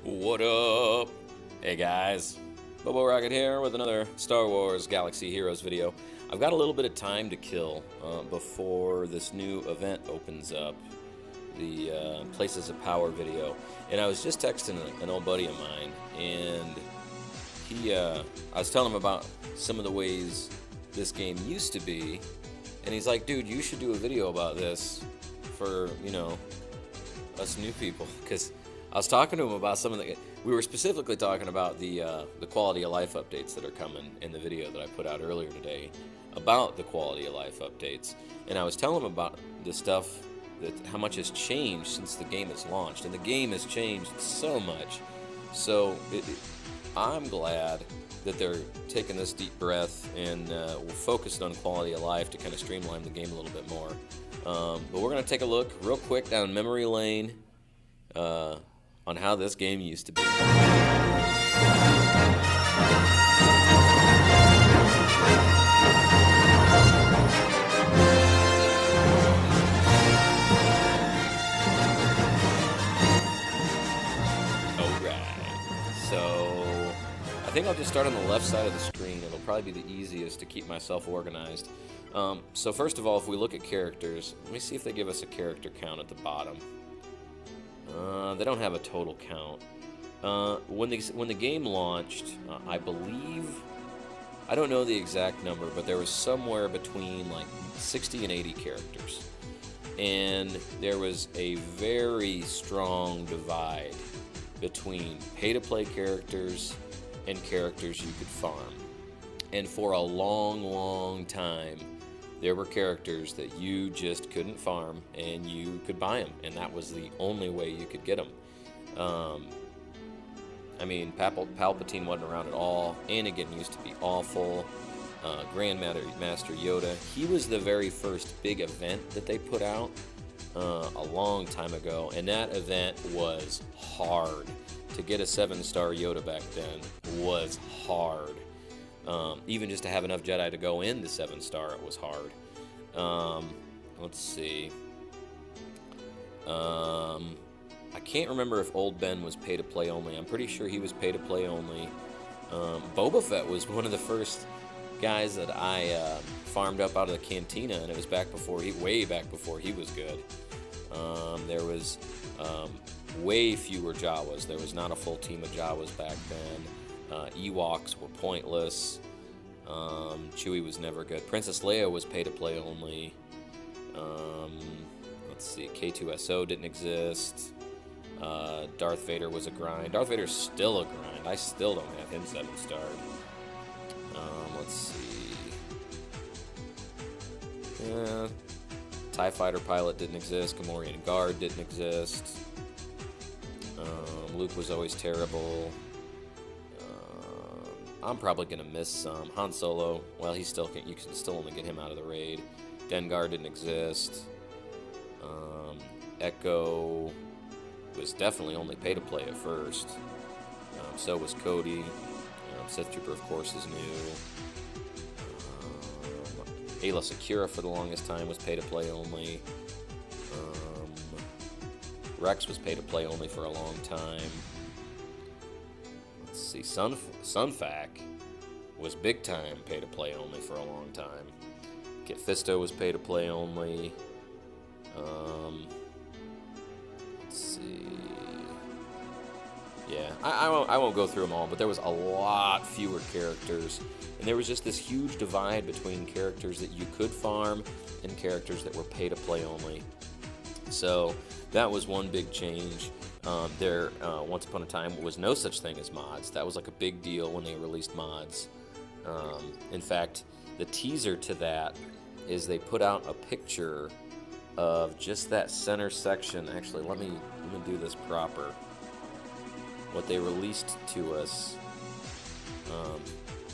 What up? Hey guys, Bobo Rocket here with another Star Wars Galaxy Heroes video. I've got a little bit of time to kill before this new event opens up, the Places of Power video. And I was just texting an old buddy of mine, and I was telling him about some of the ways this game used to be, and he's like, dude, you should do a video about this for, us new people, because I was talking to him about some of the. We were specifically talking about the quality of life updates that are coming in the video that I put out earlier today about the quality of life updates, and I was telling him about the stuff how much has changed since the game has launched, and the game has changed so much. So I'm glad that they're taking this deep breath and we're focused on quality of life to kind of streamline the game a little bit more. But we're going to take a look real quick down memory lane on how this game used to be. So I think I'll just start on the left side of the screen. It'll probably be the easiest to keep myself organized. So first of all, if we look at characters, let me see if they give us a character count at the bottom. They don't have a total count. When the game launched, I believe, I don't know the exact number, but there was somewhere between like 60 and 80 characters. And there was a very strong divide between pay-to-play characters and characters you could farm. And for a long, long time, there were characters that you just couldn't farm, and you could buy them, and that was the only way you could get them. I mean, Palpatine wasn't around at all. Anakin used to be awful. Grandmaster Yoda, he was the very first big event that they put out a long time ago, and that event was hard. To get a 7-star Yoda back then was hard. Even just to have enough Jedi to go in the 7-star, it was hard. Let's see. I can't remember if Old Ben was pay-to-play only. I'm pretty sure he was pay-to-play only. Boba Fett was one of the first guys that I farmed up out of the cantina, and it was way back before he was good. There was way fewer Jawas. There was not a full team of Jawas back then. Ewoks were pointless. Chewie was never good. Princess Leia was pay-to-play only. Let's see, K2SO didn't exist. Darth Vader was a grind. Darth Vader's still a grind. I still don't have him 7-starred. Let's see. TIE Fighter pilot didn't exist. Gamorrean Guard didn't exist. Luke was always terrible. I'm probably going to miss some. Han Solo, well, you can still only get him out of the raid. Dengar didn't exist. Echo was definitely only pay-to-play at first. So was Cody. Sith Trooper, of course, is new. Ayla Secura for the longest time was pay-to-play only. Rex was pay-to-play only for a long time. Let's see, Sunfac was big-time pay-to-play only for a long time. Kit Fisto was pay-to-play only. Let's see. Yeah, I won't go through them all, but there was a lot fewer characters, and there was just this huge divide between characters that you could farm and characters that were pay-to-play only. So that was one big change. There, once upon a time, was no such thing as mods. That was like a big deal when they released mods. In fact, the teaser to that is they put out a picture of just that center section. Actually, let me do this proper. What they released to us.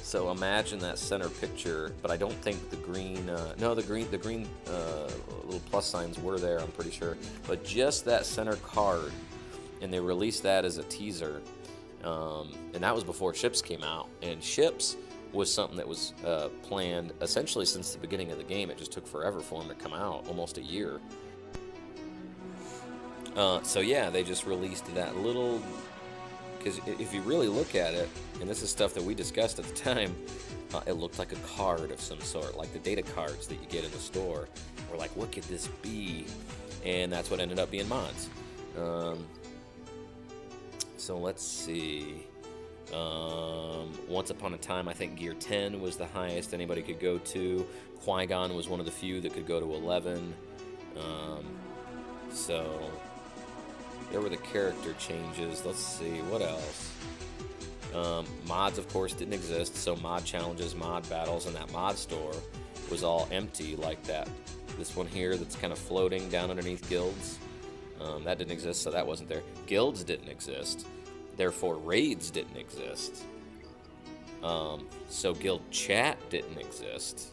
So imagine that center picture, but I don't think the green. No, the green little plus signs were there. I'm pretty sure, but just that center card, and they released that as a teaser, and that was before Ships came out. And Ships was something that was planned essentially since the beginning of the game. It just took forever for them to come out, almost a year. So yeah, they just released that little because if you really look at it, and this is stuff that we discussed at the time, it looked like a card of some sort, like the data cards that you get in the store. We're like, what could this be? And that's what ended up being mods. So let's see. Once upon a time, I think Gear 10 was the highest anybody could go to. Qui-Gon was one of the few that could go to 11. So there were the character changes. Let's see, what else? Mods, of course, didn't exist, so mod challenges, mod battles, and that mod store was all empty like that. This one here that's kind of floating down underneath guilds, that didn't exist, so that wasn't there. Guilds didn't exist, therefore raids didn't exist. So guild chat didn't exist.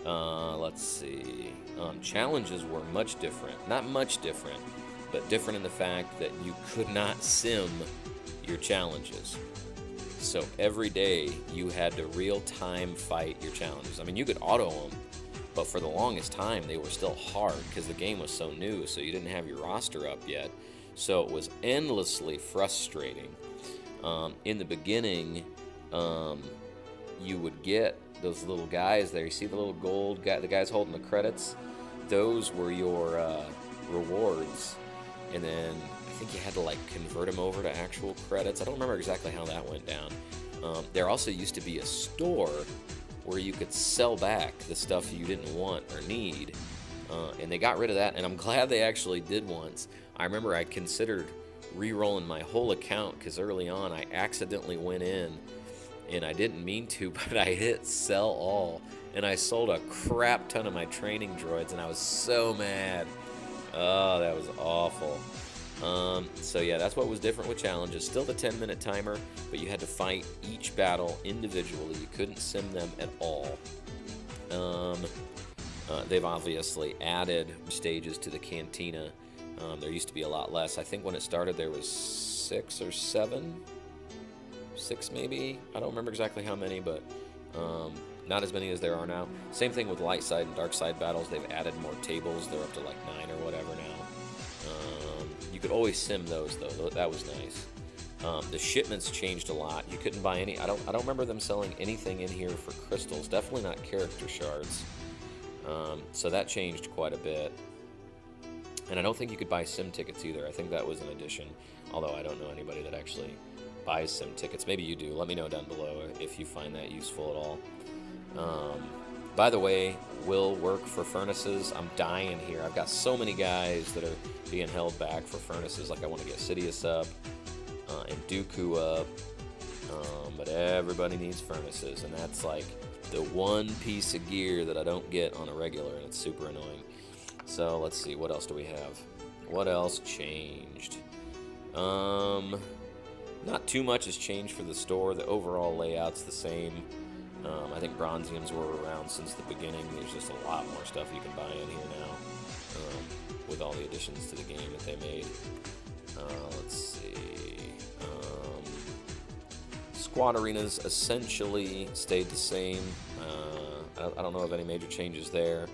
Let's see. Challenges were much different. Not much different, but different in the fact that you could not sim your challenges. So every day you had to real-time fight your challenges. I mean, you could auto them, but for the longest time they were still hard because the game was so new, so you didn't have your roster up yet. So it was endlessly frustrating. In the beginning, you would get those little guys there. You see the little gold guy, the guys holding the credits? Those were your rewards. And then I think you had to like convert them over to actual credits. I don't remember exactly how that went down. There also used to be a store where you could sell back the stuff you didn't want or need. And they got rid of that, and I'm glad they actually did once. I remember I considered re-rolling my whole account because early on I accidentally went in, and I didn't mean to, but I hit sell all, and I sold a crap ton of my training droids, and I was so mad. Oh, that was awful. So yeah, that's what was different with challenges. Still the 10-minute timer, but you had to fight each battle individually. You couldn't sim them at all. They've obviously added stages to the cantina. There used to be a lot less. I think when it started there was 6 or 7. 6 maybe? I don't remember exactly how many, but not as many as there are now. Same thing with light side and dark side battles. They've added more tables. They're up to like 9 or whatever now. You could always sim those though. That was nice. The shipments changed a lot. You couldn't buy any. I don't remember them selling anything in here for crystals. Definitely not character shards. So that changed quite a bit. And I don't think you could buy sim tickets either. I think that was an addition. Although I don't know anybody that actually buys sim tickets. Maybe you do. Let me know down below if you find that useful at all. By the way, will work for furnaces. I'm dying here. I've got so many guys that are being held back for furnaces. Like I want to get Sidious up and Dooku up. But everybody needs furnaces, and that's like the one piece of gear that I don't get on a regular, and it's super annoying. So let's see, what else do we have? What else changed? Not too much has changed for the store. The overall layout's the same. I think Bronziums were around since the beginning. There's just a lot more stuff you can buy in here now with all the additions to the game that they made. Let's see. Squad arenas essentially stayed the same. I don't know of any major changes there.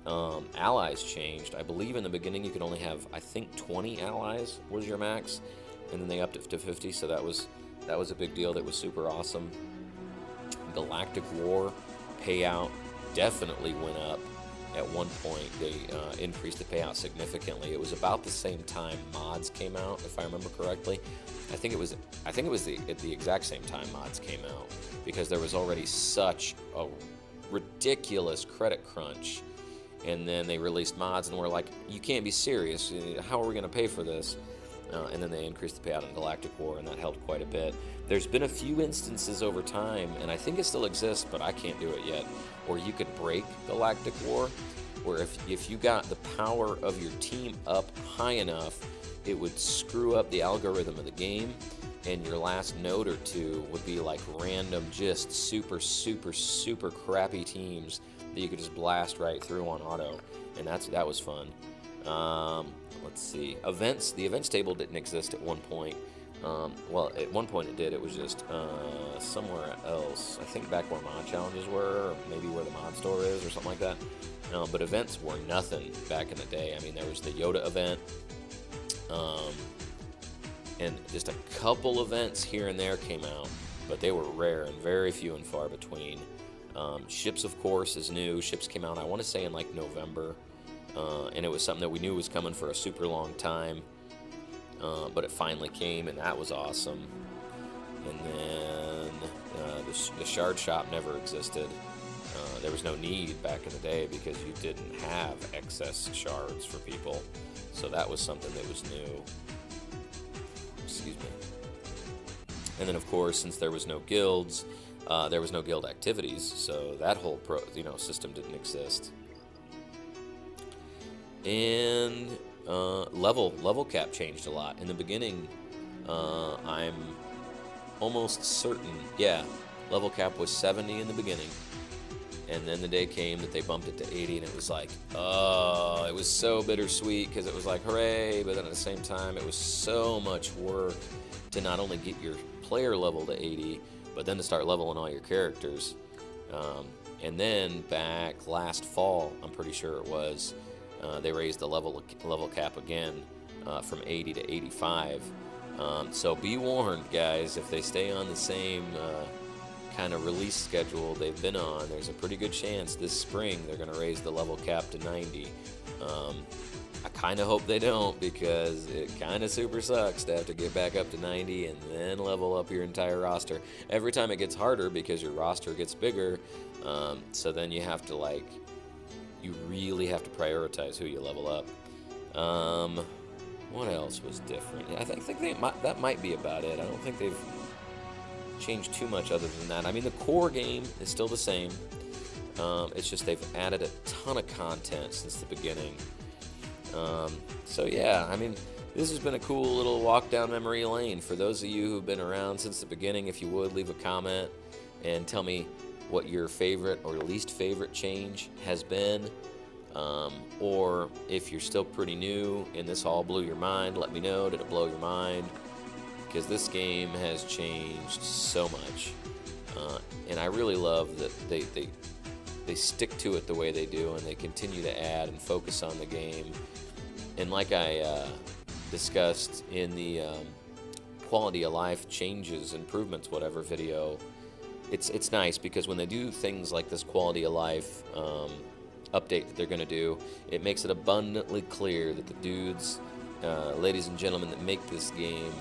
Allies changed. I believe in the beginning you could only have, I think, 20 allies was your max, and then they upped it to 50. So that was a big deal. That was super awesome. Galactic War payout definitely went up. At one point, they increased the payout significantly. It was about the same time mods came out, if I remember correctly. I think it was at the exact same time mods came out, because there was already such a ridiculous credit crunch, and then they released mods, and we're like, you can't be serious. How are we going to pay for this? And then they increased the payout in Galactic War, and that helped quite a bit. There's been a few instances over time, and I think it still exists, but I can't do it yet, where you could break Galactic War, where if you got the power of your team up high enough, it would screw up the algorithm of the game, and your last node or two would be like random, just super, super, super crappy teams that you could just blast right through on auto, and that was fun. Let's see. Events. The events table didn't exist at one point. Well, at one point it did. It was just somewhere else. I think back where mod challenges were, or maybe where the mod store is, or something like that. But events were nothing back in the day. I mean, there was the Yoda event. and just a couple events here and there came out, but they were rare and very few and far between. Ships, of course, is new. Ships came out, I want to say, in like November, and it was something that we knew was coming for a super long time, but it finally came, and that was awesome. And then the shard shop never existed. There was no need back in the day because you didn't have excess shards for people, so that was something that was new. Excuse me. And then, of course, since there was no guilds, there was no guild activities, so that whole system didn't exist. And level cap changed a lot. In the beginning, I'm almost certain, yeah, level cap was 70 in the beginning, and then the day came that they bumped it to 80, and it was like, oh, it was so bittersweet because it was like, hooray, but then at the same time, it was so much work to not only get your player level to 80, but then to start leveling all your characters. And then back last fall, I'm pretty sure it was, they raised the level cap again from 80 to 85. So be warned, guys, if they stay on the same kind of release schedule they've been on, there's a pretty good chance this spring they're going to raise the level cap to 90. I kind of hope they don't, because it kind of super sucks to have to get back up to 90 and then level up your entire roster. Every time it gets harder because your roster gets bigger, so then you have to, you really have to prioritize who you level up. What else was different? I think that might be about it. I don't think they've changed too much other than that. I mean, the core game is still the same. It's just they've added a ton of content since the beginning. So yeah, I mean, this has been a cool little walk down memory lane. For those of you who've been around since the beginning, if you would, leave a comment and tell me what your favorite or least favorite change has been. Or if you're still pretty new and this all blew your mind, let me know. Did it blow your mind? Because this game has changed so much, and I really love that they stick to it the way they do, and they continue to add and focus on the game. And like I discussed in the quality of life changes, improvements, whatever video, it's nice because when they do things like this quality of life update that they're going to do, it makes it abundantly clear that the dudes, ladies and gentlemen, that make this game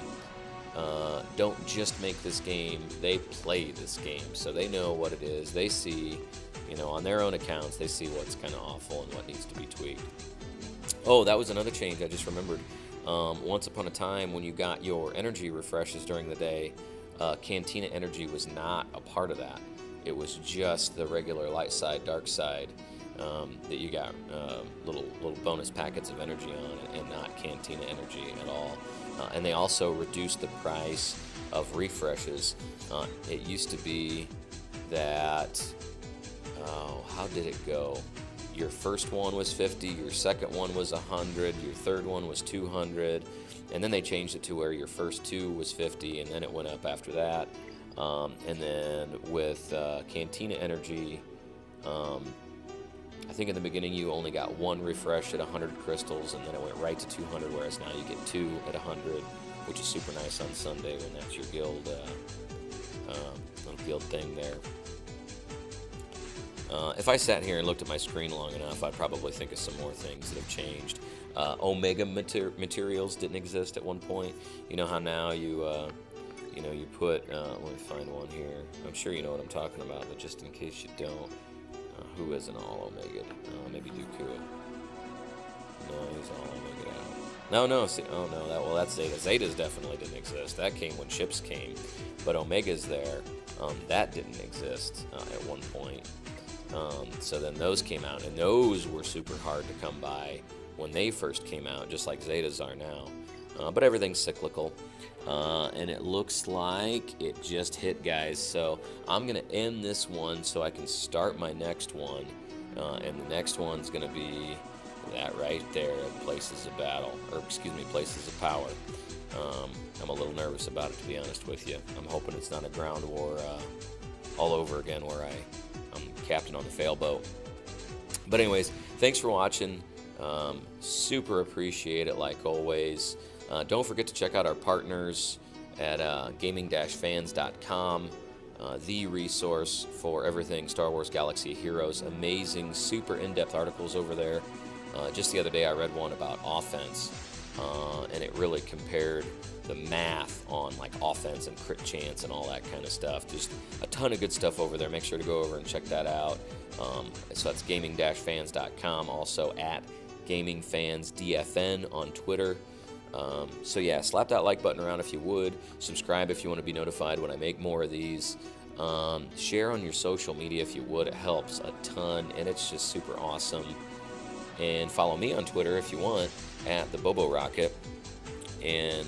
don't just make this game, they play this game, so they know what it is. They see, on their own accounts, they see what's kind of awful and what needs to be tweaked. Oh, that was another change I just remembered. Once upon a time, when you got your energy refreshes during the day, Cantina Energy was not a part of that. It was just the regular light side, dark side, that you got little bonus packets of energy on it, and not Cantina Energy at all. And they also reduced the price of refreshes. It used to be that, how did it go? Your first one was 50, your second one was 100, your third one was 200, and then they changed it to where your first two was 50, and then it went up after that. And then with Cantina Energy, I think in the beginning you only got one refresh at 100 crystals, and then it went right to 200, whereas now you get two at 100, which is super nice on Sunday when that's your guild, little guild thing there. If I sat here and looked at my screen long enough, I'd probably think of some more things that have changed. Omega materials didn't exist at one point. You know how now you put, let me find one here. I'm sure you know what I'm talking about, but just in case you don't, who isn't all Omega? Maybe Dooku. No, he's all Omega out. No, see, oh no, that's Zeta. Zetas definitely didn't exist. That came when ships came, but Omega's there. That didn't exist at one point. So then those came out, and those were super hard to come by when they first came out, just like Zetas are now. But everything's cyclical. And it looks like it just hit, guys. So I'm going to end this one so I can start my next one. And the next one's going to be that right there, Places of Battle, or excuse me, Places of Power. I'm a little nervous about it, to be honest with you. I'm hoping it's not a ground war all over again where I'm captain on the fail boat. But anyways, thanks for watching. Super appreciate it, like always. Don't forget to check out our partners at gaming-fans.com, the resource for everything Star Wars Galaxy of Heroes. Amazing, super in-depth articles over there. Just the other day I read one about offense, and it really compared the math on like offense and crit chance and all that kind of stuff. Just a ton of good stuff over there. Make sure to go over and check that out. So that's gaming-fans.com, also at gamingfansdfn on Twitter. So yeah, slap that like button around if you would. Subscribe if you want to be notified when I make more of these. Share on your social media if you would. It helps a ton, and it's just super awesome. And follow me on Twitter if you want, at the Bobo Rocket. And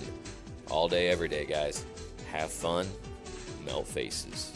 all day, every day, guys, have fun, melt faces.